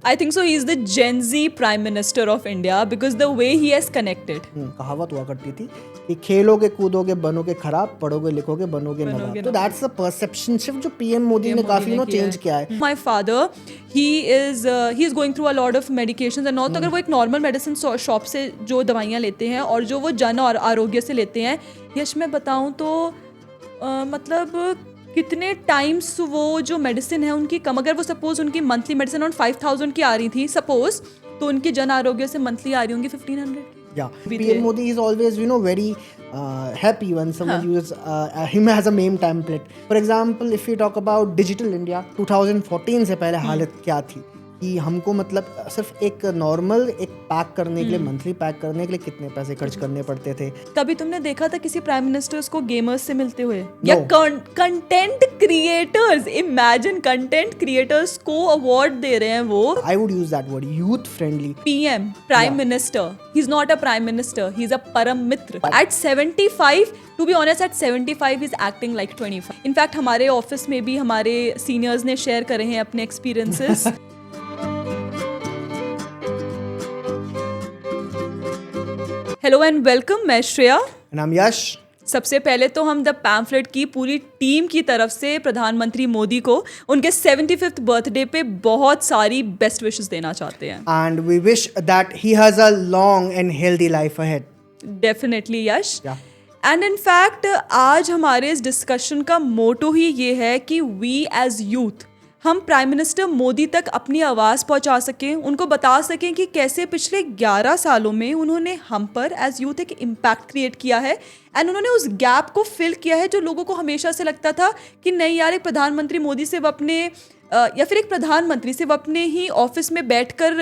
I think so. He is the Gen Z Prime Minister of India because the way he has connected. कहावत हुआ करती थी कि खेलोगे कूदोगे बनोगे खराब, पढ़ोगे लिखोगे बनोगे नवाब। तो दैट्स द परसेप्शन शिफ्ट जो पीएम मोदी ने काफी चेंज किया है। My father, he is going through a lot of medications and all. तो अगर वो एक नॉर्मल मेडिसिन शॉप से जो दवाइयाँ लेते हैं और जो वो जन और आरोग्य से लेते हैं, यश मैं बताऊँ तो मतलब कितने टाइम्स वो जो मेडिसिन है उनकी कम, अगर वो सपोज उनकी मंथली मेडिसिन अराउंड 5000 की आ रही थी सपोज, तो उनकी जन आरोग्य से मंथली आ रही होंगी 1500 की। Yeah, PM Modi is always, very happy when someone uses him as a meme template. For example, if we talk about digital India, 2014 से पहले हालत क्या थी कि हमको मतलब सिर्फ एक नॉर्मल एक पैक करने के लिए, मंथली पैक करने के लिए कितने पैसे खर्च करने पड़ते थे। कभी तुमने देखा था किसी प्राइम मिनिस्टर्स को गेमर्स से मिलते हुए या content creators? Imagine content creators को अवार्ड दे रहे हैं वो। I would use that word, youth friendly. PM, prime minister, he is not a prime minister, he is a परम मित्र। At 75, to be honest, at 75 is acting like 25। In fact हमारे office में भी हमारे सीनियर्स ने शेयर करे हैं अपने एक्सपीरियंसेस। हेलो एंड वेलकम, मैं श्रेया। नाम यश। सबसे पहले तो हम द पैम्फलेट की पूरी टीम की तरफ से प्रधानमंत्री मोदी को उनके 75th बर्थडे पे बहुत सारी बेस्ट विशेस देना चाहते हैं। And we wish that he has a long and healthy life ahead. Definitely Yash. And in fact आज हमारे इस डिस्कशन का मोटो ही ये है कि वी एज यूथ हम प्राइम मिनिस्टर मोदी तक अपनी आवाज़ पहुंचा सकें, उनको बता सकें कि कैसे पिछले 11 सालों में उन्होंने हम पर एज यूथ एक इम्पैक्ट क्रिएट किया है एंड उन्होंने उस गैप को फिल किया है जो लोगों को हमेशा से लगता था कि नहीं यार, एक प्रधानमंत्री मोदी सिर्फ अपने या फिर एक प्रधानमंत्री सिर्फ अपने ही ऑफिस में बैठकर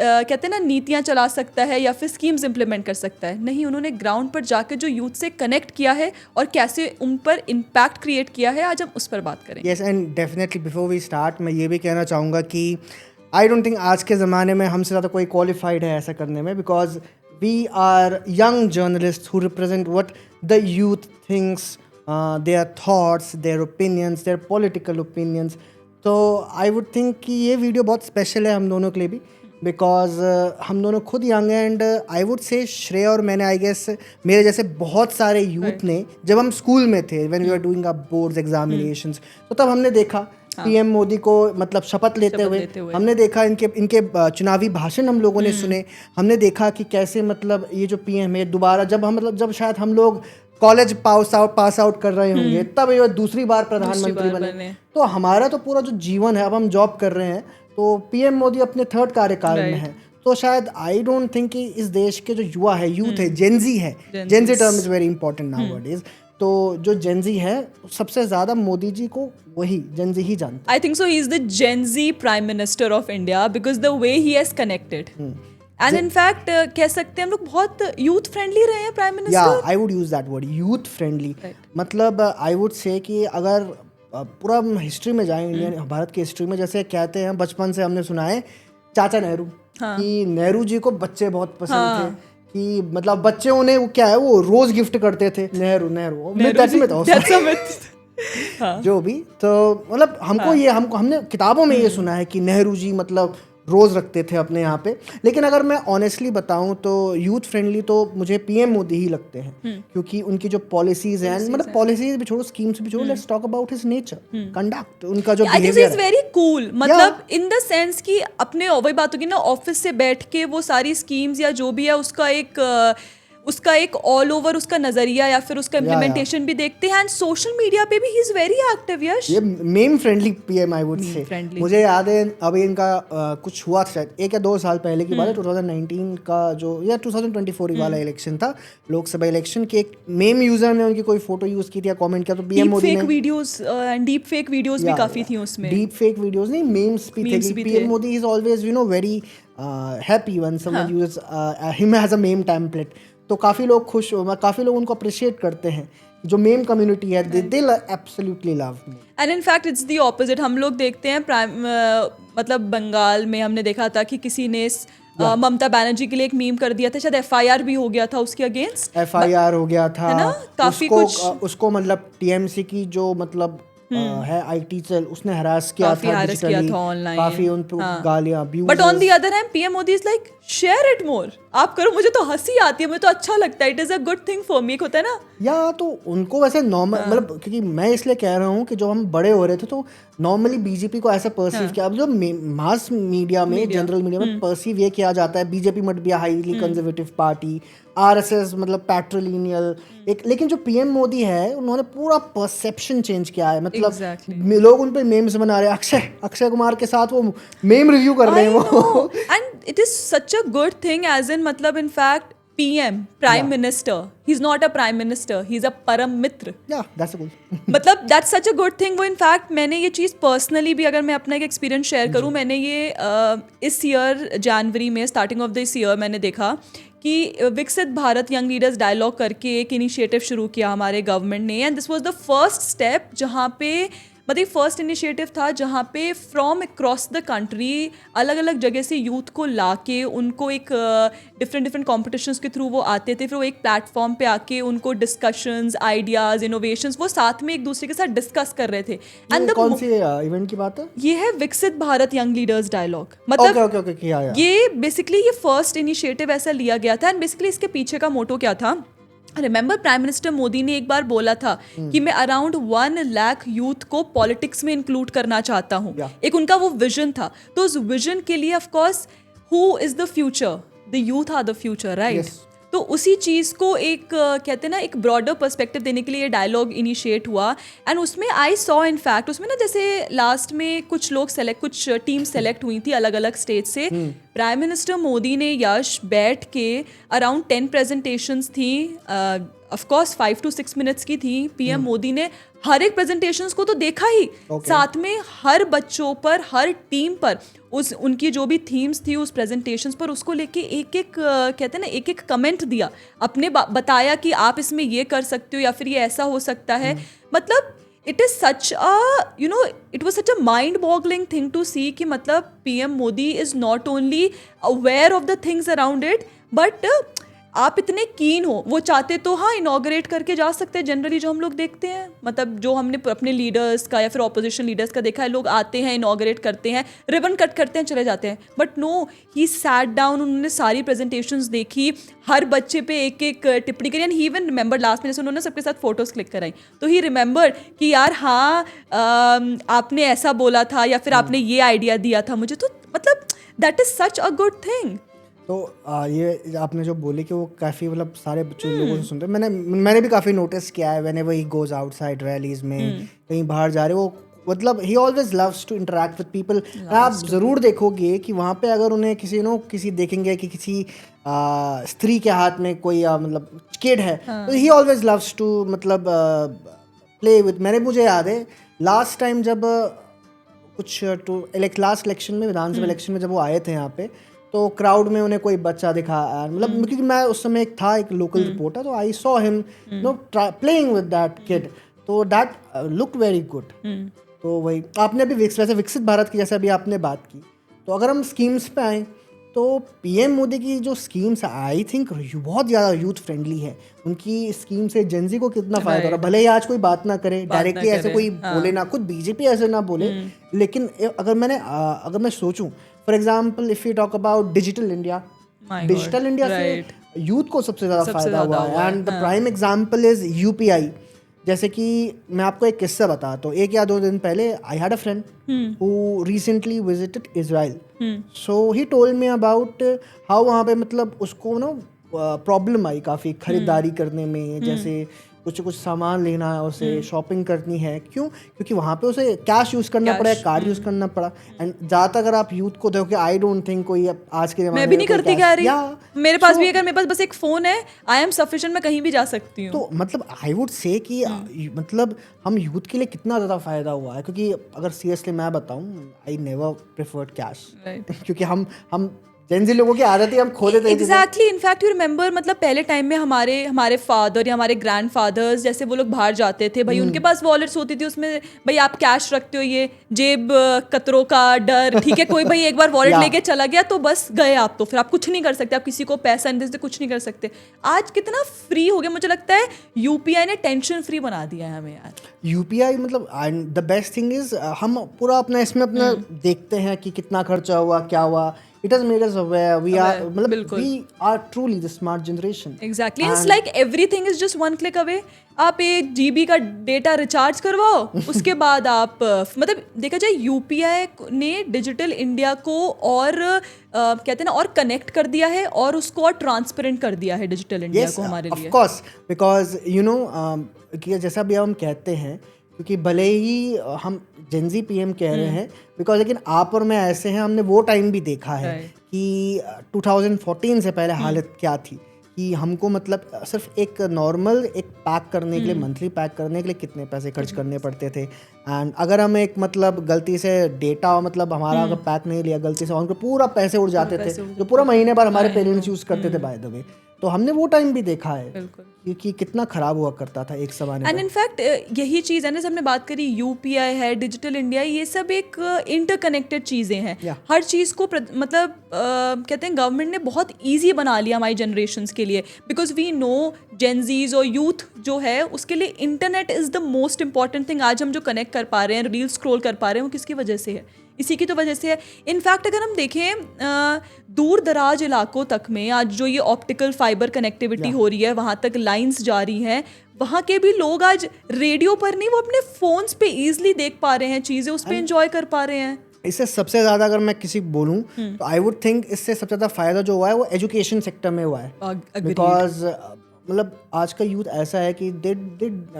कहते हैं ना नीतियाँ चला सकता है या फिर स्कीम्स इम्प्लीमेंट कर सकता है। नहीं, उन्होंने ग्राउंड पर जाकर जो यूथ से कनेक्ट किया है और कैसे उन पर इम्पैक्ट क्रिएट किया है, आज हम उस पर बात करेंगे। Yes, and definitely before we start मैं ये भी कहना चाहूँगा कि आई डोंट थिंक आज के ज़माने में हमसे ज़्यादा कोई क्वालिफाइड है ऐसा करने में, because we are young journalist who represent what the youth thinks, their thoughts, their opinions, their political opinions. तो आई वुड थिंक कि ये वीडियो बहुत स्पेशल है हम दोनों के लिए भी, बिकॉज हम दोनों खुद यंग हैं एंड आई वुड से श्रेया और मैंने, आई गेस मेरे जैसे बहुत सारे यूथ ने, जब हम स्कूल में थे, when we are doing a boards examinations, तो तब हमने देखा पीएम मोदी को मतलब शपथ लेते हुए, हमने देखा इनके चुनावी भाषण हम लोगों ने सुने, हमने देखा कि कैसे मतलब ये जो पीएम है दोबारा जब शायद हम लोग कॉलेज पास आउट कर रहे होंगे तब ये दूसरी बार प्रधानमंत्री बने। तो हमारा तो पूरा जो जीवन है, अब हम जॉब कर रहे हैं तो पीएम मोदी अपने 3rd कार्यकाल में है, तो शायद आई डोंट थिंक कि इस देश के जो युवा है, यूथ है, जेनजी है, Gen Z term is very important nowadays, तो जो जेनजी है सबसे ज्यादा मोदी जी को वही जेनजी ही जानता है। आई think so, he is the Gen Z prime minister of India because the way he has connected and in fact कह सकते हैं हम लोग बहुत यूथ फ्रेंडली रहे हैं प्राइम मिनिस्टर। या आई would use that word, youth friendly. मतलब आई वुड से कि अगर पूरा हिस्ट्री में जाएं, इंडियन भारत की हिस्ट्री में, जैसे कहते हैं बचपन से हमने सुना है चाचा नेहरू, कि नेहरू जी को बच्चे बहुत पसंद थे, कि मतलब बच्चे उन्हें वो क्या है वो रोज गिफ्ट करते थे, नेहरू जो भी। तो मतलब हमने किताबों में ये सुना है कि नेहरू जी मतलब रोज रखते थे अपने यहाँ पे। लेकिन अगर मैं ऑनेस्टली बताऊं तो यूथ फ्रेंडली तो मुझे पीएम मोदी ही लगते हैं, क्योंकि उनकी जो पॉलिसीज हैं, मतलब पॉलिसीज भी छोड़ो, स्कीम्स भी छोड़ो, let's talk about his nature, conduct, उनका जो बिहेवियर है वेरी कूल, मतलब इन द सेंस कि अपने वही बात होगी ना, ऑफिस से बैठ के वो सारी स्कीम्स या जो भी है उसका एक ऑल ओवर उसका नजरिया या फिर उसका इम्प्लीमेंटेशन भी देखते हैं एंड सोशल मीडिया पे भी ही इज वेरी एक्टिव। यश, ये ma'am friendly PM I would से। मुझे याद है अभी इनका कुछ हुआ था शायद 1 या 2 साल पहले की बात है, 2019 का जो या 2024 वाला इलेक्शन था, लोकसभा इलेक्शन के, एक मेम यूजर ने उनकी कोई फोटो यूज की थी या कमेंट किया, तो पीएम मोदी ने videos and deep fake videos भी काफी थी उसमें। डीप फेक वीडियोस नहीं, मेम्स भी थे। PM Modi is always very happy when someone uses him as a meme template. तो काफ़ी लोग खुश हो, काफ़ी लोग उनको अप्रिशिएट करते हैं, जो मेम कम्युनिटी है, they absolutely love me. And in fact it's the opposite. हम लोग देखते हैं मतलब बंगाल में हमने देखा था कि किसी ने ममता बनर्जी के लिए एक मीम कर दिया था, शायद FIR भी हो गया था उसके अगेंस्ट, FIR हो गया था, है ना, काफी कुछ उसको मतलब टीएमसी की जो मतलब है आईटी सेल, उसने हरास किया काफी था harass किया digitally, था online, काफी उन पे हाँ। गालियां, abuse। But on the other hand PM Modi is like share it more, आप करो, मुझे तो हंसी आती है, मुझे तो अच्छा लगता है, it is a good thing for me. एक होता है ना, या तो उनको वैसे नॉर्मल, मतलब क्योंकि मैं इसलिए कह रहा हूँ कि जब हम बड़े हो रहे थे तो नॉर्मली बीजेपी को ऐसा परसीव किया। अब जो मास मीडिया में, जनरल मीडिया में परसीव ये किया जाता है बीजेपी मट be highly conservative party, RSS मतलब पैट्रिलिनियल एक। लेकिन जो पीएम मोदी है उन्होंने पूरा परसेप्शन चेंज किया है, मतलब Exactly. लोग उन पे मेम्स बना रहे हैं। अक्षय कुमार के साथ वो मेम रिव्यू कर रहे हैं वो। And it is such a good thing, as in मतलब in fact PM prime minister, he is not a prime minister, he is a परम मित्र। Yeah that's good. मतलब that's such a good thing. वो in fact मैंने ये चीज़ personally भी, अगर मैं अपना एक एक्सपीरियंस शेयर करूँ, मैंने ये इस ईयर जनवरी में, स्टार्टिंग ऑफ दिस ईयर मैंने देखा कि विकसित भारत यंग लीडर्स डायलॉग करके एक इनिशिएटिव शुरू किया हमारे गवर्नमेंट ने, and this was the first step जहाँ पे मतलब फर्स्ट इनिशिएटिव था जहाँ पे फ्रॉम अक्रॉस द कंट्री अलग अलग जगह से यूथ को लाके उनको एक डिफरेंट कॉम्पिटिशन्स के थ्रू वो आते थे, फिर वो एक प्लेटफॉर्म पे आके उनको डिस्कशंस, आइडियाज, इनोवेशंस वो साथ में एक दूसरे के साथ डिस्कस कर रहे थे। एंड कौन सी इवेंट की बात है? ये है विकसित भारत यंग लीडर्स डायलॉग। मतलब ओके, ये बेसिकली ये फर्स्ट इनिशिएटिव ऐसा लिया गया था, एंड बेसिकली इसके पीछे का मोटो क्या था, रिमेंबर प्राइम मिनिस्टर मोदी ने एक बार बोला था कि मैं अराउंड 1 लाख यूथ को पॉलिटिक्स में इंक्लूड करना चाहता हूँ। एक उनका वो विजन था। तो उस विजन के लिए of course who is the future, the youth are the future, right? तो उसी चीज़ को एक कहते हैं ना एक ब्रॉडर पर्सपेक्टिव देने के लिए ये डायलॉग इनिशिएट हुआ। एंड उसमें आई सॉ इनफैक्ट उसमें ना जैसे लास्ट में कुछ लोग कुछ टीम सेलेक्ट हुई थी अलग अलग स्टेट से। प्राइम मिनिस्टर मोदी ने यश बैठ के अराउंड 10 प्रेजेंटेशंस थी, ऑफ कोर्स 5 to 6 मिनट्स की थी। पीएम मोदी ने हर एक प्रेजेंटेशंस को तो देखा ही, साथ में हर बच्चों पर, हर टीम पर उनकी जो भी थीम्स थी उस प्रेजेंटेशंस पर, उसको लेके एक एक कहते हैं ना एक एक कमेंट दिया, अपने बताया कि आप इसमें ये कर सकते हो या फिर ये ऐसा हो सकता है। मतलब it is such a it was such a mind boggling thing to see कि मतलब PM Modi is not only aware of the things around it, but आप इतने कीन हो, वो चाहते तो हाँ इनॉग्रेट करके जा सकते हैं। जनरली जो हम लोग देखते हैं, मतलब जो हमने अपने लीडर्स का या फिर ऑपोजिशन लीडर्स का देखा है, लोग आते हैं, इनॉग्रेट करते हैं, रिबन कट करते हैं, चले जाते हैं। But no, he sat down, उन्होंने सारी प्रेजेंटेशंस देखी, हर बच्चे पे एक एक टिप्पणी करी, and he even remember last में जैसे उन्होंने सबके साथ फोटोज क्लिक कराई, तो ही रिमेंबर कि यार हाँ आपने ऐसा बोला था या फिर आपने ये आइडिया दिया था मुझे। तो मतलब that is such a good thing. तो ये आपने जो बोले कि वो काफ़ी मतलब सारे बच्चों लोगों से सुनते हैं, मैंने भी काफ़ी नोटिस किया है। Whenever he goes outside rallies में, कहीं बाहर जा रहे वो, मतलब he always loves to interact with people. आप ज़रूर देखोगे कि वहाँ पे अगर उन्हें किसी देखेंगे कि किसी स्त्री के हाथ में कोई मतलब किड है, तो ही ऑलवेज लव्स टू मतलब प्ले विद। मुझे याद है लास्ट टाइम जब कुछ लास्ट इलेक्शन में, विधानसभा इलेक्शन में जब वो आए थे यहाँ पे, तो क्राउड में उन्हें कोई बच्चा दिखा, मतलब क्योंकि मैं उस समय एक लोकल रिपोर्टर, तो I saw him playing with that kid, तो दैट लुक्ड वेरी गुड। तो वही आपने अभी वैसे विकसित भारत की जैसे अभी आपने बात की, तो अगर हम स्कीम्स पे आए तो पीएम मोदी की जो स्कीम्स आई थिंक बहुत ज़्यादा यूथ फ्रेंडली है। उनकी स्कीम से जेंजी को कितना फ़ायदा हो रहा है, भले ही आज कोई बात ना करे डायरेक्टली, ऐसे कोई बोले ना, खुद बीजेपी ऐसे ना बोले, लेकिन अगर मैं सोचूं, for example if you talk about digital India से यूथ को सबसे ज़्यादा फ़ायदा हुआ है। And the prime example is UPI. जैसे कि मैं आपको एक किस्सा बताता हूँ, 1 या 2 दिन पहले I had a friend who recently visited Israel, so he told me about how वहाँ पे मतलब उसको ना प्रॉब्लम आई काफ़ी खरीदारी करने में, जैसे कुछ सामान लेना है उसे, शॉपिंग करनी है, क्योंकि वहाँ पे उसे कैश यूज़ करना पड़ा, कार्ड यूज़ करना पड़ा। एंड ज़्यादा अगर आप यूथ को देखोगे, आई डोंट थिंक कोई आज के ज़माने मैं भी नहीं करती क्या रही, मेरे पास भी अगर मेरे पास बस एक फ़ोन है, आई एम सफिशिएंट, मैं कहीं भी जा सकती हूँ। तो मतलब आई वुड से कि मतलब हम यूथ के लिए कितना ज़्यादा फ़ायदा हुआ है। क्योंकि अगर सीरियसली मैं बताऊँ, आई नेवर प्रेफर्ड कैश, क्योंकि हम जेनजी लोगों की आदत है हम खो देते हैं चीजें। एग्जैक्टली, इनफैक्ट यू रिमेंबर, मतलब पहले टाइम में हमारे फादर या हमारे ग्रैंड फादर्स जैसे वो लोग बाहर जाते थे भाई, उनके पास वॉलेट्स होती थी, उसमें भाई आप कैश रखते हो, ये जेब कतरों का डर, ठीक है, कोई भाई एक बार वॉलेट Yeah. लेके चला गया तो बस गए आप, तो फिर आप कुछ नहीं कर सकते, आप किसी को पैसा नहीं दे सकते, कुछ नहीं कर सकते। आज कितना फ्री हो गया, मुझे लगता है यूपीआई ने टेंशन फ्री बना दिया है हमें यार। यूपीआई मतलब द बेस्ट थिंग इज हम पूरा अपना इसमें अपना देखते हैं कि कितना खर्चा हुआ, क्या हुआ। It has made us aware, we are मतलब we are truly the smart generation. Exactly, it's like everything is just one click away. आप 1 GB का डेटा रिचार्ज करवाओ, उसके बाद आप मतलब देखा जाए यूपीआई ने डिजिटल इंडिया को और कहते हैं ना और कनेक्ट कर दिया है और उसको और ट्रांसपेरेंट कर दिया है डिजिटल इंडिया को हमारे लिए। Of course, because you know कि जैसा भी हम कहते हैं, क्योंकि भले ही हम जेनजी पीएम कह रहे हैं, बिकॉज लेकिन आप और मैं ऐसे हैं, हमने वो टाइम भी देखा है कि 2014 से पहले हालत क्या थी, कि हमको मतलब सिर्फ एक नॉर्मल एक पैक करने के लिए, मंथली पैक करने के लिए कितने पैसे खर्च करने पड़ते थे। एंड अगर हम एक मतलब गलती से डेटा मतलब हमारा अगर पैक नहीं लिया गलती से, उनको पूरा पैसे उड़ जाते थे, जो पूरा महीने भर हमारे पेरेंट्स यूज करते थे बाय द वे। तो हमने वो टाइम भी देखा है कि कितना खराब हुआ करता था एक समय में। एंड इनफैक्ट यही चीज़ है ना, हमने बात करी यूपीआई है, डिजिटल इंडिया, ये सब एक इंटरकनेक्टेड चीज़ें हैं। हर चीज़ को मतलब कहते हैं गवर्नमेंट ने बहुत ईजी बना लिया हमारी जनरेशन्स के लिए, बिकॉज वी नो जेनजीज और यूथ जो है उसके लिए internet is the most important thing. आज हम जो कनेक्ट कर पा रहे हैं, रील स्क्रॉल कर पा रहे हैं, वो किसकी वजह से है? इसी की तो वजह से है। इनफैक्ट अगर हम देखें दूर दराज इलाकों तक में आज जो ये ऑप्टिकल फाइबर कनेक्टिविटी हो रही है, वहाँ तक लाइंस जा रही हैं, वहाँ के भी लोग आज रेडियो पर नहीं, वो अपने फोन्स पे इजीली देख पा रहे हैं चीज़ें, उस पर एंजॉय कर पा रहे हैं। इससे सबसे ज़्यादा अगर मैं किसी को बोलूँ तो आई वुड थिंक इससे सबसे ज़्यादा फ़ायदा जो हुआ है वो एजुकेशन सेक्टर में हुआ है। बिकॉज मतलब आज का यूथ ऐसा है कि दे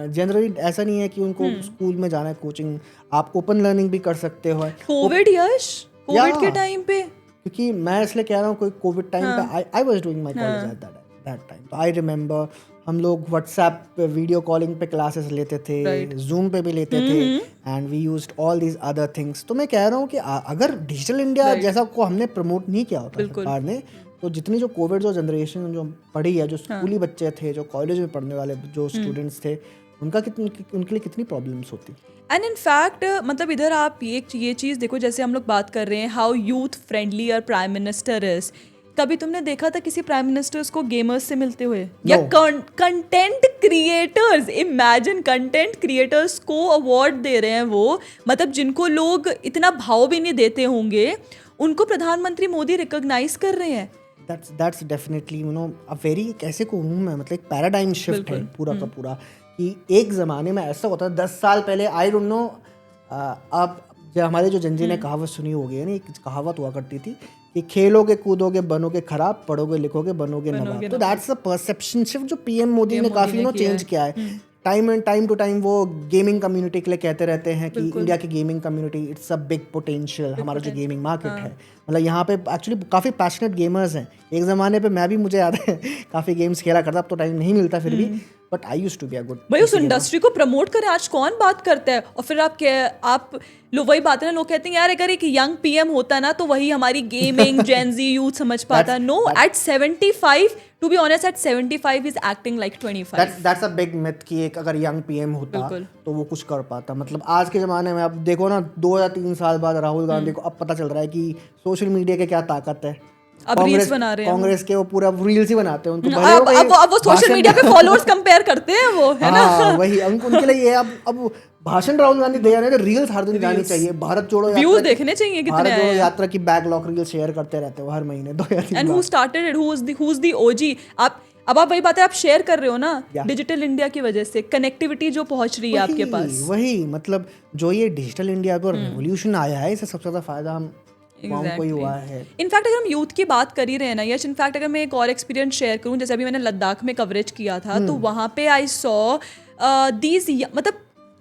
जनरली ऐसा नहीं है कि उनको स्कूल में जाना है, कोचिंग, आप ओपन लर्निंग भी कर सकते हो। कोविड कोविड के टाइम पे, क्योंकि मैं इसलिए कह रहा हूँ कोई कोविड टाइम पे I was doing my college at that time. तो आई रिमेंबर हम लोग व्हाट्सएप पे वीडियो कॉलिंग पे क्लासेस लेते थे, जूम पे भी लेते थे, and we used all these other things. तो मैं कह रहा हूँ कि अगर डिजिटल इंडिया जैसा को हमने प्रमोट नहीं किया होता सरकार ने, तो जितनी जो कोविड जो जनरेशन जो पढ़ी है, जो स्कूली बच्चे थे, जो कॉलेज में पढ़ने वाले जो स्टूडेंट्स थे, उनके लिए कितनी प्रॉब्लम्स होती। एंड इन फैक्ट मतलब इधर आप ये चीज़ देखो, जैसे हम लोग बात कर रहे हैं हाउ यूथ फ्रेंडली और प्राइम मिनिस्टर इज। कभी तुमने देखा था किसी प्राइम मिनिस्टर्स को गेमर्स से मिलते हुए? या content creators, imagine content creators को अवार्ड दे रहे हैं वो, मतलब जिनको लोग इतना भाव भी नहीं देते होंगे, उनको प्रधानमंत्री मोदी रिकॉग्नाइज कर रहे हैं। That's definitely you know a very कैसे कहूँ मैं, मतलब एक पैराडाइम शिफ्ट है पूरा का पूरा। कि एक ज़माने में ऐसा होता था 10 साल पहले, आई डोंट नो आप जो हमारे जो जनजी ने कहावत सुनी होगी है ना, एक कहावत हुआ करती थी कि खेलोगे कूदोगे बनोगे खराब, पढ़ोगे लिखोगे बनोगे नवाब। तो दैट्स द परसेप्शन शिफ्ट जो पीएम मोदी ने काफ़ी चेंज किया है। टाइम टू टाइम वो गेमिंग कम्युनिटी के लिए कहते रहते हैं कि इंडिया की gaming community it's a big potential, हमारा जो गेमिंग मार्केट है, मतलब यहाँ पे एक्चुअली काफ़ी पैशनेट गेमर्स हैं। एक ज़माने पे मैं भी, मुझे याद है, काफ़ी गेम्स खेला करता, अब तो टाइम नहीं मिलता फिर भी, but I used to be a good. भाई उस इंडस्ट्री को प्रमोट करें, आज कौन बात करता है? और फिर आप लो वही बात है ना, लोग कहते हैं यार अगर एक यंग पीएम होता ना तो वही हमारी गेमिंग जेनजी यूथ समझ पाता। No, at 75, to be honest, at 75 is acting like 25। That's a big myth कि एक अगर यंग पीएम होता तो वो कुछ कर पाता। मतलब आज के ज़माने में आप देखो ना, 2 या 3 साल बाद राहुल गांधी को अब पता चल रहा है कि सोशल मीडिया की क्या ताकत है। अब रील्स बना रहे हैं, कांग्रेस के वो पूरा रील्स ही बनाते हैं उनको। अब वो सोशल मीडिया पे फॉलोअर्स कंपेयर करते हैं वो, है ना? वही उनके लिए ये अब भाषण राहुल गांधी दे रहे हैं, रील्स हर दिन जानी चाहिए। भारत जोड़ो व्यूज देखने चाहिए कितने भारत जोड़ो यात्रा की बैकलॉग रील शेयर करते रहते हो हर महीने 2 या 3। And who started it, who is the OG? अब आप वही बात है, आप शेयर कर रहे हो ना डिजिटल इंडिया की वजह से, कनेक्टिविटी जो पहुंच रही है आपके पास। वही मतलब जो ये डिजिटल इंडिया पर रेवोल्यूशन आया है, इससे सबसे ज्यादा फायदा हम कोई हुआ है। इनफैक्ट अगर हम यूथ की बात कर ही रहे हैं ना यश, इनफैक्ट अगर मैं एक और एक्सपीरियंस शेयर करूं, जैसे अभी मैंने लद्दाख में कवरेज किया था, तो वहाँ पे आई सॉ दीज, मतलब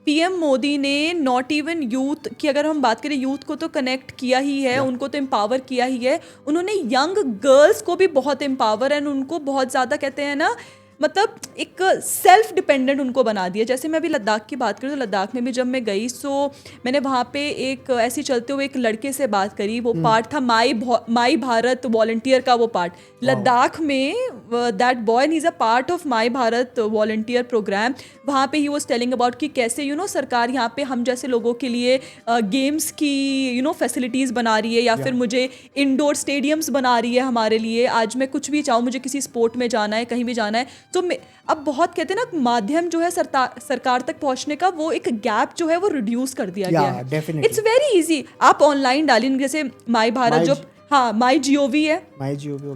पीएम मोदी ने नॉट इवन यूथ की, अगर हम बात करें यूथ को तो कनेक्ट किया ही है, उनको तो एम्पावर किया ही है, उन्होंने यंग गर्ल्स को भी बहुत एम्पावर एंड उनको बहुत ज़्यादा कहते हैं ना मतलब एक सेल्फ डिपेंडेंट उनको बना दिया। जैसे मैं अभी लद्दाख की बात करूँ तो लद्दाख में भी जब मैं गई सो मैंने वहाँ पे एक ऐसी चलते हुए एक लड़के से बात करी। वो पार्ट था माई भारत वॉलंटियर का। वो पार्ट लद्दाख में that boy is a part of my Bharat volunteer programme. वहाँ पे ही वो टेलिंग अबाउट कि कैसे सरकार यहाँ पे हम जैसे लोगों के लिए गेम्स की फैसिलिटीज़ बना रही है, या फिर मुझे इंडोर स्टेडियम्स बना रही है हमारे लिए। आज मैं कुछ भी चाहूँ, मुझे किसी स्पोर्ट में जाना है, कहीं भी जाना है, तो अब बहुत कहते हैं ना माध्यम जो है सरकार तक पहुँचने का, वो एक गैप जो है वो रिड्यूस कर दिया गया है। It's very easy. आप ऑनलाइन डालेंगे, जैसे माई भारत जो माई जीओवी है,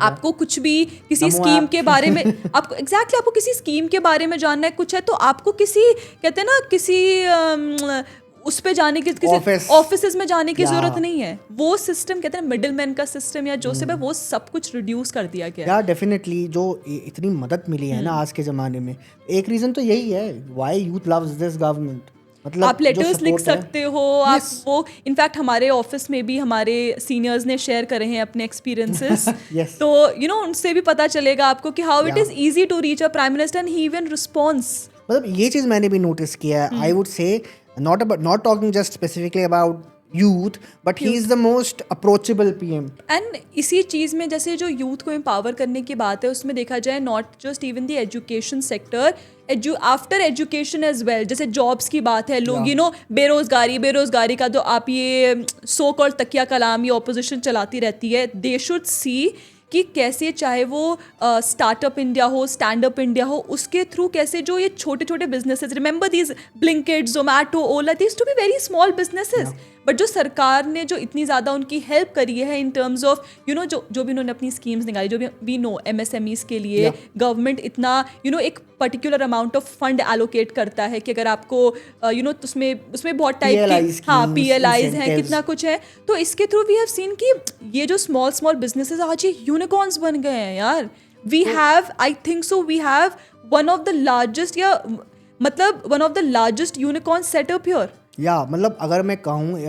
आपको कुछ भी किसी स्कीम के बारे में आपको आपको किसी स्कीम के बारे में जानना है, कुछ है, तो आपको किसी कहते हैं ना किसी उस पे जाने की, किसी ऑफिसेज में जाने की जरूरत नहीं है। वो सिस्टम कहते हैं मिडिल मैन का सिस्टम या जो सब है वो सब कुछ रिड्यूस कर दिया गया। या डेफिनेटली जो इतनी मदद मिली है ना आज के ज़माने में, एक रीज़न तो यही है why youth loves this government. मतलब आप लेटर्स लिख सकते हो, आप वो इनफैक्ट हमारे ऑफिस में भी हमारे सीनियर्स ने शेयर करे हैं अपने एक्सपीरियंसेस। तो उनसे भी पता चलेगा आपको कि how it is easy to reach a prime minister and he even response. मतलब ये चीज़ मैंने भी नोटिस किया है। I would say not talking just specifically about youth, but he is the most approachable PM. And इसी चीज़ में जैसे जो यूथ को एम्पावर करने की बात है, उसमें देखा जाए not just even the education sector, after education as well. जैसे जॉब्स की बात है, लोग बेरोजगारी का तो आप ये सो कॉल्ड तकिया कलाम ये ऑपोजिशन चलाती रहती है। दे शुड सी कि कैसे चाहे वो स्टार्टअप इंडिया हो, स्टैंड अप इंडिया हो, उसके थ्रू कैसे जो ये छोटे छोटे businesses, remember these Blinkit, Zomato, Ola, these to be very small businesses, but जो सरकार ने जो इतनी ज़्यादा उनकी हेल्प करी है इन टर्म्स ऑफ जो भी उन्होंने अपनी स्कीम्स निकाली, जो भी वी नो MSMEs के लिए गवर्नमेंट इतना एक particular amount of fund allocate करता है कि अगर आपको उसमें बहुत टाइप के PLIs हैं, कितना कुछ है। तो इसके थ्रू वी हैव सीन कि ये जो स्मॉल बिजनेसेस आज ये यूनिकॉर्न्स बन गए हैं यार। We have, I think so, we have one of the largest unicorn setup here. मतलब अगर मैं कहूँ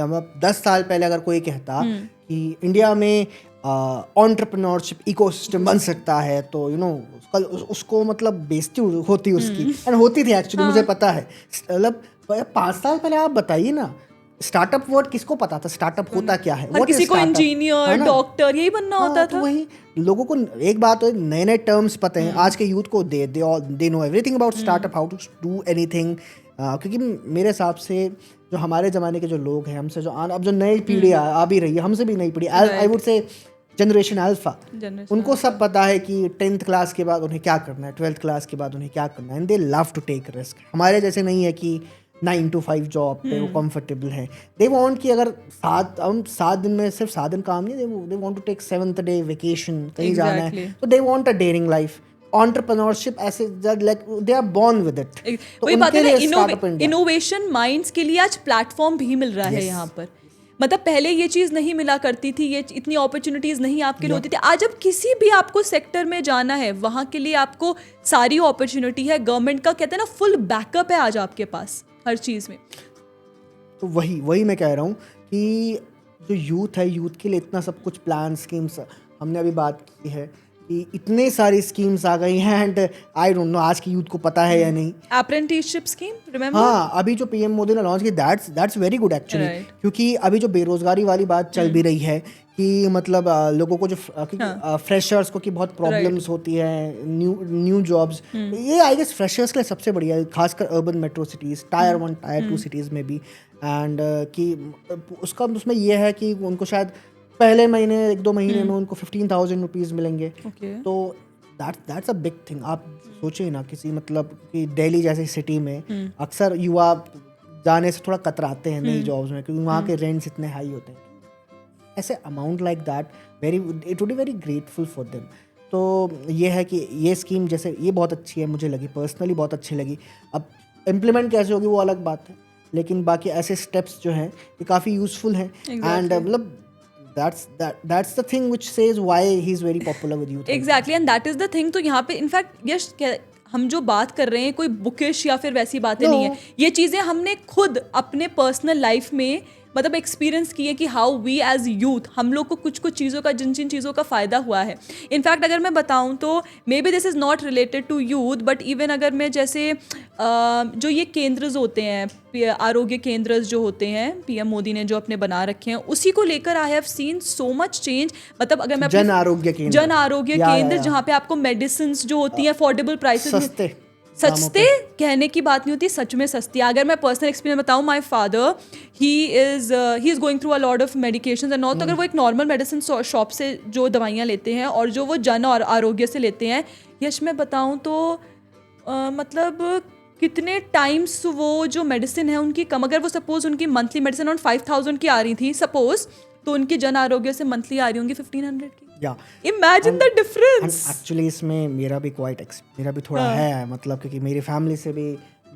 10 साल पहले अगर कोई कहता कि इंडिया में एंटरप्रेन्योरशिप इकोसिस्टम बन सकता है, तो उसको मतलब बेइज्जती होती उसकी, एंड होती थी एक्चुअली। मुझे पता है, मतलब 5 साल पहले आप बताइए ना, स्टार्टअप वर्ड किसको पता था, स्टार्टअप होता क्या है? हर किसी को इंजीनियर, डॉक्टर यही बनना होता था। वही लोगों को एक बात है, नए नए टर्म्स पता है। आज के यूथ को they know everything about startup, how to do anything. क्योंकि मेरे हिसाब से जो हमारे ज़माने के जो लोग हैं, हमसे जो अब जो नई पीढ़ी आ भी रही है, हमसे भी नई पीढ़ी, आई वुड से जनरेशन अल्फा, उनको सब पता है कि 10th क्लास के बाद उन्हें क्या करना है, 12th क्लास के बाद उन्हें क्या करना है, and they love to take risk. हमारे जैसे नहीं है कि 9 to 5 जॉब पे वो कंफर्टेबल है। दे वांट कि अगर 7 दिन में सिर्फ 7 दिन काम नहीं, they want to take 7th day vacation, कहीं जाना है, तो they want a daring life. Entrepreneurship ऐसे like they are born with it. तो बात है ना, इनोवेशन माइंड्स के लिए आज प्लेटफॉर्म भी मिल रहा है यहाँ पर। मतलब पहले ये चीज़ नहीं मिला करती थी, ये इतनी अपॉर्चुनिटीज़ नहीं आपके लिए होती थी। आज अब किसी भी आपको सेक्टर में जाना है, वहाँ के लिए आपको सारी अपॉर्चुनिटी है। गवर्नमेंट का कहते हैं ना फुल बैकअप है आज आपके पास हर चीज़ में। तो वही मैं कह रहा हूँ कि जो यूथ है, यूथ के लिए इतना सब कुछ प्लान, स्कीम्स हमने अभी बात की है कि इतने सारी स्कीम्स आ गई हैं, एंड आई डोंट नो आज की यूथ को पता है या नहीं। Apprenticeship scheme remember? हाँ, अभी जो PM मोदी ने लॉन्च की, दैट्स वेरी गुड एक्चुअली। क्योंकि अभी जो बेरोजगारी वाली बात चल भी रही है कि मतलब लोगों को जो फ्रेशर्स को की बहुत प्रॉब्लम्स होती है, न्यू जॉब्स, ये आई गेस फ्रेशर्स के लिए सबसे बढ़िया है, खासकर urban metro cities, Tier 1 Tier 2 cities में भी। एंड कि उसमें ये है कि उनको शायद पहले महीने 1-2 महीने में उनको 15,000 रुपीज़ मिलेंगे। तो दैट्स अ बिग थिंग। आप सोचिए ना, किसी मतलब कि दिल्ली जैसी सिटी में अक्सर युवा जाने से थोड़ा कतराते हैं नई जॉब्स में, क्योंकि वहाँ के रेंट्स इतने हाई होते हैं। ऐसे amount like that it would be very grateful for them. तो ये है कि ये स्कीम जैसे ये बहुत अच्छी है, मुझे लगी पर्सनली बहुत अच्छी लगी। अब इम्प्लीमेंट कैसे होगी वो अलग बात है, लेकिन बाकी ऐसे स्टेप्स जो हैं ये काफ़ी यूजफुल हैं। एंड मतलब that's the thing which says why he's very popular with youth. Exactly, and that is the thing. तो यहाँ पे इनफैक्ट यश हम जो बात कर रहे हैं कोई बुकिश या फिर वैसी बातें नहीं है, ये चीज़ें हमने खुद अपने पर्सनल लाइफ में मतलब एक्सपीरियंस किए कि हाउ वी एज यूथ, हम लोग को कुछ कुछ चीज़ों का, जिन जिन चीज़ों का फ़ायदा हुआ है. इनफैक्ट अगर मैं बताऊँ तो maybe this is not related to youth, but even अगर मैं जैसे जो ये केंद्र होते हैं, आरोग्य केंद्र जो होते हैं, पीएम मोदी ने जो अपने बना रखे हैं, उसी को लेकर I have seen so much change. मतलब अगर मैं जन आरोग्य केंद्र जहाँ पे आपको मेडिसिन जो होती है अफोर्डेबल प्राइसेस, सस्ते कहने की बात नहीं होती, सच में सस्ती. अगर मैं पर्सनल एक्सपीरियंस बताऊं, my father he is going through a lot of medications and not. तो अगर वो एक नॉर्मल मेडिसिन शॉप से जो दवाइयाँ लेते हैं और जो वो जन और आरोग्य से लेते हैं, यश मैं बताऊं तो मतलब कितने टाइम्स वो जो मेडिसिन है उनकी कम. अगर वो सपोज उनकी मंथली मेडिसिन अराउंड 5,000 की आ रही थी सपोज, तो उनकी जन आरोग्य से मंथली आ रही होंगी 1,500 की. Imagine the difference. एक्चुअली इसमें मेरा भी थोड़ा है, मतलब क्योंकि मेरी फैमिली से भी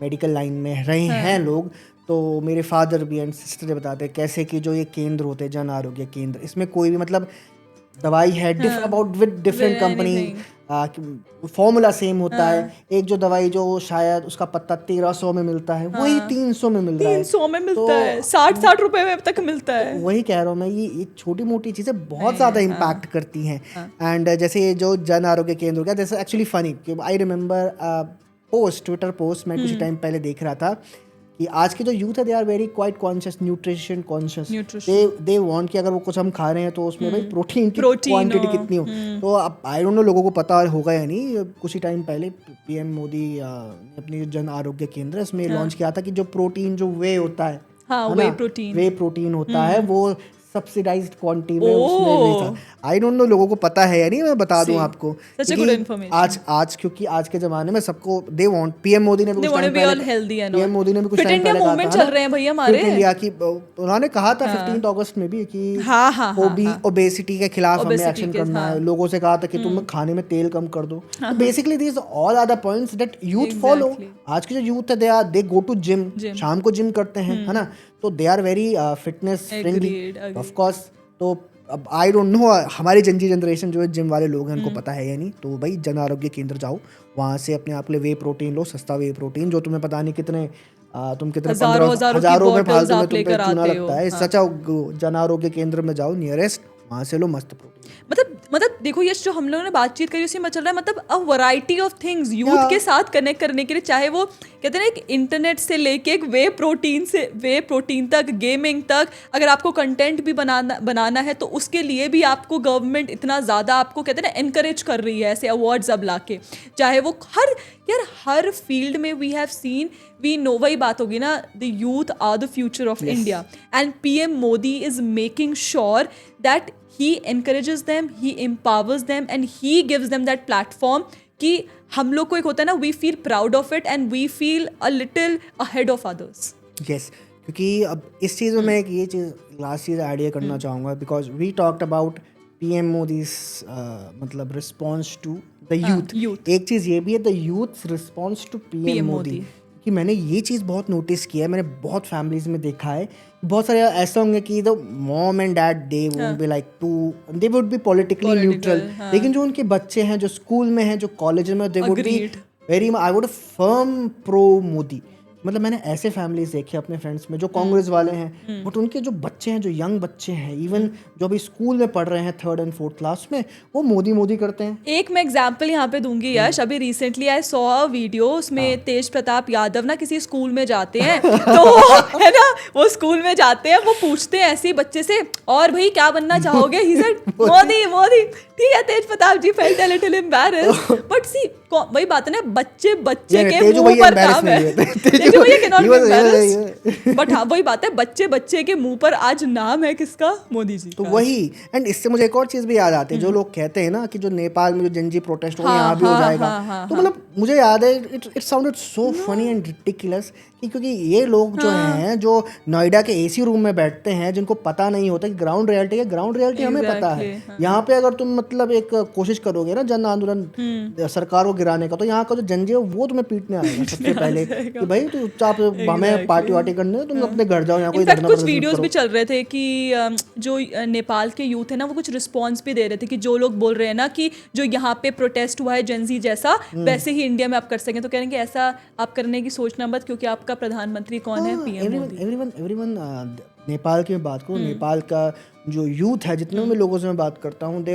मेडिकल लाइन में रहे हैं लोग, तो मेरे फादर भी एंड सिस्टर बताते हैं कैसे कि जो ये केंद्र होते हैं, जन आरोग्य केंद्र, इसमें कोई भी मतलब दवाई है about with different company, formula same होता है. एक जो दवाई जो शायद उसका पत्ता 1,300 में मिलता है, वही 300 में मिल रहा है, 300 में मिलता है, 60 रुपए में तक मिलता है. वही कह रहा हूँ मैं, ये छोटी मोटी चीज़ें बहुत ज़्यादा इम्पैक्ट करती हैं. एंड जैसे ये जो जन आरोग्य केंद्र हो गया, जैसे एक्चुअली फनी कि आई रिमेंबर ट्विटर पोस्ट मैं कुछ टाइम पहले देख रहा था कि आज के जो यूथ है they are very quite conscious, nutrition conscious. They want कि अगर वो कुछ हम खा रहे हैं तो उसमें भाई प्रोटीन की क्वांटिटी कितनी हो. तो अब आई डोंट नो लोगों को पता होगा या नहीं, कुछ ही टाइम पहले पीएम मोदी ने अपनी जन आरोग्य केंद्र इसमें लॉन्च किया था कि जो प्रोटीन जो वे होता है, वे प्रोटीन होता है, वो सब्सिडाइज्ड क्वांटिटी में उसमें. आई डोंट नो लोगों को पता है या नहीं, मैं बता दूं आपको. आज क्योंकि आज के जमाने में सबको दे वांट, पीएम मोदी ने भी कुछ टाइम पहले चल रहे हैं भैया हमारे इंडिया की, उन्होंने कहा था 15 अगस्त में भी कि ओबेसिटी के खिलाफ हमें एक्शन करना है. लोगों से कहा था कि तुम खाने में तेल कम कर दो. Basically these all are the points that youth follow. आज के जो यूथ है दे गो टू जिम, शाम को जिम करते हैं, है ना, तो they are very fitness friendly of course. तो अब आई डोंट नो हमारी जनरेशन जो है जिम वाले लोग हैं उनको पता है या नहीं. तो भाई जन आरोग्य केंद्र जाओ, वहाँ से अपने आप के लिए वे प्रोटीन लो, सस्ता वे प्रोटीन जो तुम्हें पता नहीं कितने तुम कितने हजारों में फालतू में तुम पे चूना लगता है. सच्चा जन आरोग्य केंद्र में जाओ नियरेस्ट, वहाँ से लो मस्त प्रोटीन. मतलब देखो ये जो हम लोगों ने बातचीत करी उसी में चल रहा है, मतलब a variety of things youth के साथ कनेक्ट करने के लिए, चाहे वो कहते हैं ना एक इंटरनेट से लेके एक वे प्रोटीन तक, गेमिंग तक. अगर आपको कंटेंट भी बनाना है तो उसके लिए भी आपको गवर्नमेंट इतना ज़्यादा आपको कहते हैं ना एनकरेज कर रही है ऐसे अवार्ड्स अब लाके, चाहे वो हर फील्ड में we have seen, we know. वही बात होगी ना, the youth are the future of India and PM Modi is making sure that he encourages them, he empowers them and he gives them that platform कि हम लोग को एक होता है ना, we feel proud of it and we feel a little ahead of others. Yes, क्योंकि अब इस चीज़ में मैं एक ये चीज़ लास्ट चीज़ ऐड करना चाहूँगा, because we talked about PM Modi's मतलब रिस्पॉन्स टू द यूथ. एक चीज़ ये भी है the youth response to PM Modi, कि मैंने ये चीज़ बहुत नोटिस किया है, मैंने बहुत फैमिलीज में देखा है. बहुत सारे ऐसे होंगे कि the mom and dad they would be like to, they would be politically neutral, लेकिन जो उनके बच्चे हैं जो स्कूल में हैं, जो कॉलेज में, दे would be very, I would firm pro Modi. मतलब मैंने ऐसे फैमिलीज देखे अपने फ्रेंड्स में जो कांग्रेस वाले हैं, बट उनके जो बच्चे हैं, जो यंग बच्चे हैं, इवन जो अभी स्कूल में पढ़ रहे हैं 3rd and 4th क्लास में, वो मोदी करते हैं. एक मैं एग्जांपल यहाँ पे दूंगी यश, अभी recently I saw a video, उसमें तेज प्रताप यादव ना किसी स्कूल में जाते हैं तो है ना, वो स्कूल में जाते हैं, वो पूछते हैं ऐसे बच्चे से, और भाई क्या बनना चाहोगे? He said Modi. ठीक है, Tej Pratap ji felt a little embarrassed, but see वही बात है ना, बच्चे के मुंह पर काम है. बट हाँ वही बात है, बच्चे के मुंह पर आज नाम है किसका? मोदी जी. तो वही, एंड इससे मुझे एक और चीज भी याद आती है, जो लोग कहते हैं ना कि जो नेपाल में जो जनजी प्रोटेस्ट हो यहाँ भी हो जाएगा, तो मतलब मुझे याद है it sounded so funny and ridiculous, क्योंकि ये लोग जो हैं, जो नोएडा के एसी रूम में बैठते हैं, जिनको पता नहीं होता कि ग्राउंड रियलिटी हमें पता है. यहाँ पे अगर तुम मतलब एक कोशिश करोगे ना जन आंदोलन सरकार को गिराने का, तो यहाँ का जो जनजी है वो तुम्हें पीटने आएगा सबसे पहले कि भाई तू चुपचाप, हमें पार्टी वार्टी करने, तुम अपने घर जाओ. यहाँ कोई कुछ वीडियोस भी चल रहे थे कि जो नेपाल के यूथ है ना, वो कुछ रिस्पॉन्स भी दे रहे थे कि जो लोग बोल रहे हैं ना कि जो यहाँ पे प्रोटेस्ट हुआ है जेंजी जैसा, वैसे ही इंडिया में आप कर सकें, तो कह रहे हैं कि ऐसा आप करने की सोचना मत, क्योंकि आपका प्रधानमंत्री कौन है, पीएम मोदी। एवरीवन नेपाल की मैं बात करूँ, नेपाल का जो यूथ है, जितने मैं लोगों से मैं बात करता हूँ, they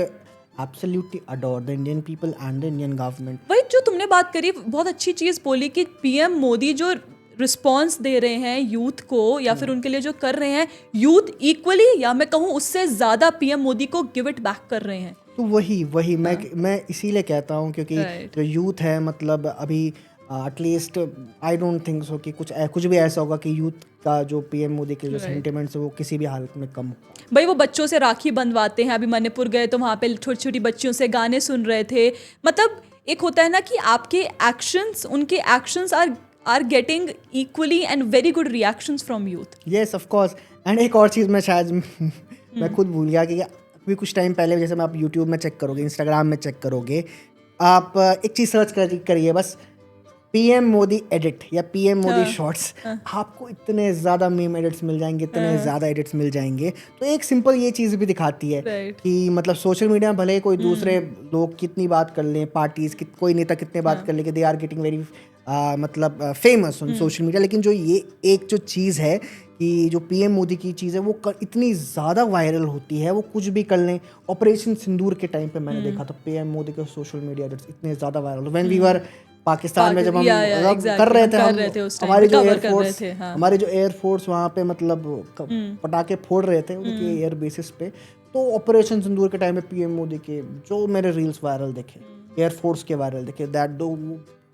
absolutely adore the Indian people and the Indian government. वही जो तुमने बात करी, बहुत अच्छी चीज़ बोली कि पीएम मोदी जो रिस्पॉन्स दे रहे हैं यूथ को, या फिर उनके लिए जो कर रहे हैं, यूथ इक्वली या मैं कहूँ उससे ज़्यादा पीएम मोदी को गिव इट बैक कर रहे हैं। तो वही मैं इसीलिए कहता हूँ, क्योंकि जो यूथ है, मतलब अभी at least I don't think so कि कुछ भी ऐसा होगा कि यूथ का जो पीएम मोदी के जो सेंटिमेंट्स है वो किसी भी हालत में कम हो। भाई वो बच्चों से राखी बंधवाते हैं, अभी मणिपुर गए तो वहाँ पे छोटी छोटी बच्चियों से गाने सुन रहे थे। मतलब एक होता है ना कि आपके एक्शंस, उनके actions are getting equally and very good reactions from youth. Yes of course. And एक और चीज़ मैं शायद मैं खुद भूल गया कि अभी कुछ टाइम पहले, जैसे मैं आप यूट्यूब में चेक करोगे, इंस्टाग्राम में चेक करोगे, आप एक चीज़ सर्च करिए बस, पीएम मोदी एडिट या पीएम मोदी शॉर्ट्स, आपको इतने ज़्यादा मीम एडिट्स मिल जाएंगे, इतने ज़्यादा एडिट्स मिल जाएंगे। तो एक सिंपल ये चीज़ भी दिखाती है कि मतलब सोशल मीडिया में भले कोई दूसरे लोग कितनी बात कर लें, पार्टीज कोई नेता कितने बात कर ले कि दे आर गेटिंग वेरी मतलब फेमस ऑन सोशल मीडिया, लेकिन जो ये एक जो चीज़ है कि जो पीएम मोदी की चीज़ है वो इतनी ज़्यादा वायरल होती है, वो कुछ भी कर लें। ऑपरेशन सिंदूर के टाइम पे मैंने देखा था पीएम मोदी के सोशल मीडिया एडिट्स इतने ज़्यादा viral, when we were Pakistan में, जब हम कर रहे थे हमारे जो एयरफोर्स वहाँ पे मतलब पटाखे फोड़ रहे थे उनके एयर बेसिस पे, तो ऑपरेशन सिंदूर के टाइम पे पीएम मोदी के जो मेरे रील्स वायरल देखे, एयरफोर्स के वायरल देखे, दैट दो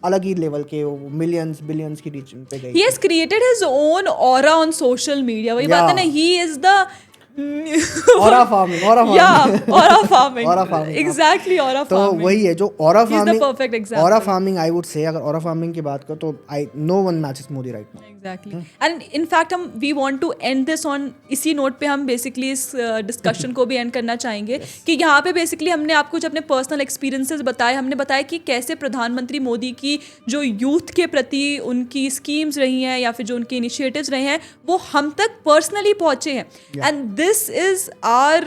अलग ही लेवल के, मिलियंस बिलियंस की रीच पे गई। He has created his own aura on social media. वही बात है ना, he is the aura farming exactly aura तो वही है जो aura farming, perfect example. Aura farming I would say, अगर ऑरा फार्मिंग की बात करो तो no one matches Modi right now. Exactly. And in fact हम we want to end this on इसी नोट पे हम बेसिकली इस डिस्कशन को भी एंड करना चाहेंगे कि यहाँ पे बेसिकली हमने आपको कुछ अपने पर्सनल एक्सपीरियंसेस बताए, हमने बताया कि कैसे प्रधानमंत्री मोदी की जो यूथ के प्रति उनकी स्कीम्स रही हैं या फिर जो उनके इनिशिएटिव्स रहे हैं वो हम तक पर्सनली पहुँचे हैं। And this is our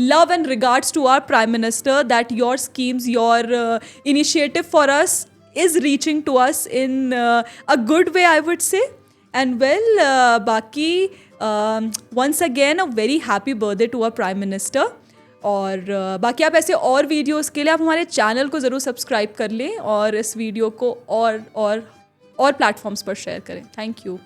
love and regards to our Prime Minister, that your schemes, your initiative for us is reaching to us in a good way, I would say. And well, बाकी once again a very happy birthday to our Prime Minister. और बाकी आप ऐसे और videos के लिए आप हमारे चैनल को ज़रूर सब्सक्राइब कर लें और इस वीडियो को और प्लेटफॉर्म्स पर शेयर करें। Thank you.